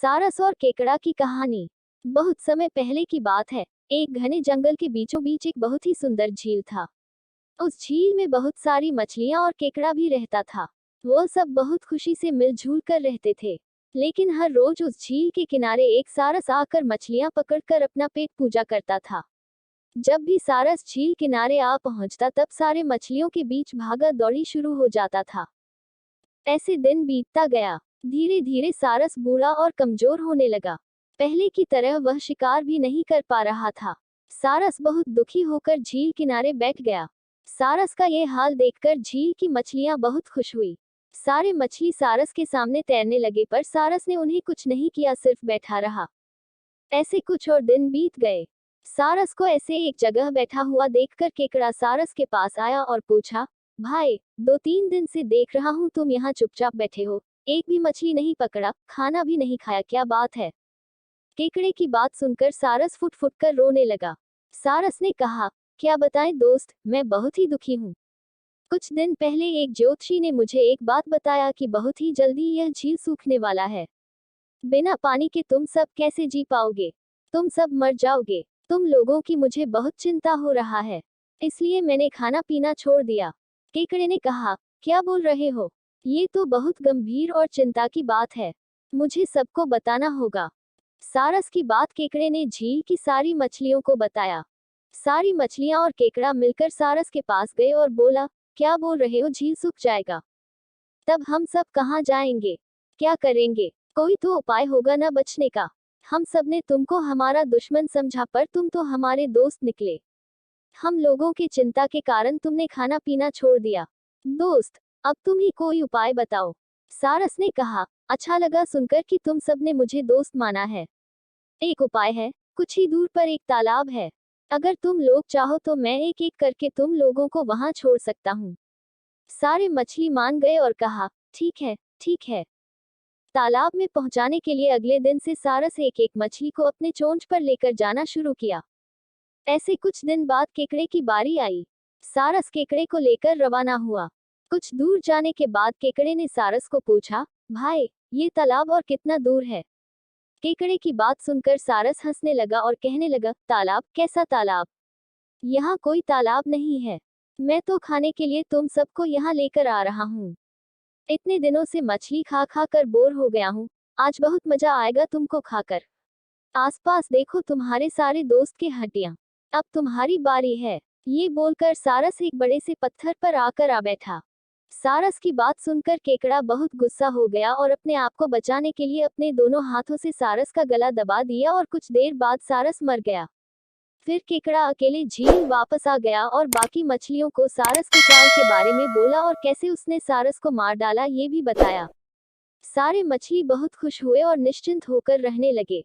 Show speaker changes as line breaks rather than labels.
सारस और केकड़ा की कहानी। बहुत समय पहले की बात है। एक घने जंगल के बीचों बीच एक बहुत ही सुंदर झील था। उस झील में बहुत सारी मछलियां और केकड़ा भी रहता था। वो सब बहुत खुशी से मिलजुल कर रहते थे। लेकिन हर रोज उस झील के किनारे एक सारस आकर मछलियां पकड़कर अपना पेट पूजा करता था। जब भी सारस झील किनारे आ पहुंचता तब सारे मछलियों के बीच भागा दौड़ी शुरू हो जाता था। ऐसे दिन बीतता गया। धीरे धीरे सारस बूढ़ा और कमजोर होने लगा। पहले की तरह वह शिकार भी नहीं कर पा रहा था। सारस बहुत दुखी होकर झील किनारे बैठ गया। सारस का ये हाल देखकर झील की मछलियां बहुत खुश हुई। सारे मछली सारस के सामने तैरने लगे पर सारस ने उन्हें कुछ नहीं किया, सिर्फ बैठा रहा। ऐसे कुछ और दिन बीत गए। सारस को ऐसे एक जगह बैठा हुआ देखकर केकड़ा सारस के पास आया और पूछा, भाई, 2-3 दिन से देख रहा हूँ तुम यहाँ चुपचाप बैठे हो, एक भी मछली नहीं पकड़ा, खाना भी नहीं खाया, क्या बात है? केकड़े की बात सुनकर सारस फुट फुट कर रोने लगा। सारस ने कहा, क्या बताएं दोस्त, मैं बहुत ही दुखी हूँ। कुछ दिन पहले एक ज्योतिषी ने मुझे एक बात बताया कि बहुत ही जल्दी यह झील सूखने वाला है। बिना पानी के तुम सब कैसे जी पाओगे? तुम सब मर जाओगे। तुम लोगों की मुझे बहुत चिंता हो रहा है, इसलिए मैंने खाना पीना छोड़ दिया। केकड़े ने कहा, क्या बोल रहे हो? ये तो बहुत गंभीर और चिंता की बात है, मुझे सबको बताना होगा। सारस की बात केकड़े ने झील की सारी मछलियों को बताया। सारी मछलियां और केकड़ा मिलकर सारस के पास गए और बोला, क्या बोल रहे हो, झील सूख जाएगा? तब हम सब कहाँ जाएंगे? क्या करेंगे? कोई तो उपाय होगा ना बचने का। हम सब ने तुमको हमारा दुश्मन समझा पर तुम तो हमारे दोस्त निकले। हम लोगों की चिंता के कारण तुमने खाना पीना छोड़ दिया। दोस्त, अब तुम ही कोई उपाय बताओ। सारस ने कहा, अच्छा लगा सुनकर कि तुम सब ने मुझे दोस्त माना है। एक उपाय है, कुछ ही दूर पर एक तालाब है। अगर तुम लोग चाहो तो मैं एक एक करके तुम लोगों को वहां छोड़ सकता हूँ। सारे मछली मान गए और कहा, ठीक है, ठीक है। तालाब में पहुंचाने के लिए अगले दिन से सारस एक एक मछली को अपने चोंच पर लेकर जाना शुरू किया। ऐसे कुछ दिन बाद केकड़े की बारी आई। सारस केकड़े को लेकर रवाना हुआ। कुछ दूर जाने के बाद केकड़े ने सारस को पूछा, भाई, ये तालाब और कितना दूर है? केकड़े की बात सुनकर सारस हंसने लगा और कहने लगा, तालाब? कैसा तालाब? यहाँ कोई तालाब नहीं है। मैं तो खाने के लिए तुम सबको यहाँ लेकर आ रहा हूँ। इतने दिनों से मछली खा खा कर बोर हो गया हूँ। आज बहुत मजा आएगा तुमको खाकर। आसपास देखो, तुम्हारे सारे दोस्त की हड्डियां। अब तुम्हारी बारी है। ये बोलकर सारस एक बड़े से पत्थर पर आकर आ बैठा। सारस की बात सुनकर केकड़ा बहुत गुस्सा हो गया और अपने आप को बचाने के लिए अपने दोनों हाथों से सारस का गला दबा दिया और कुछ देर बाद सारस मर गया। फिर केकड़ा अकेले झील वापस आ गया और बाकी मछलियों को सारस की चाल के बारे में बोला और कैसे उसने सारस को मार डाला ये भी बताया। सारे मछली बहुत खुश हुए और निश्चिंत होकर रहने लगे।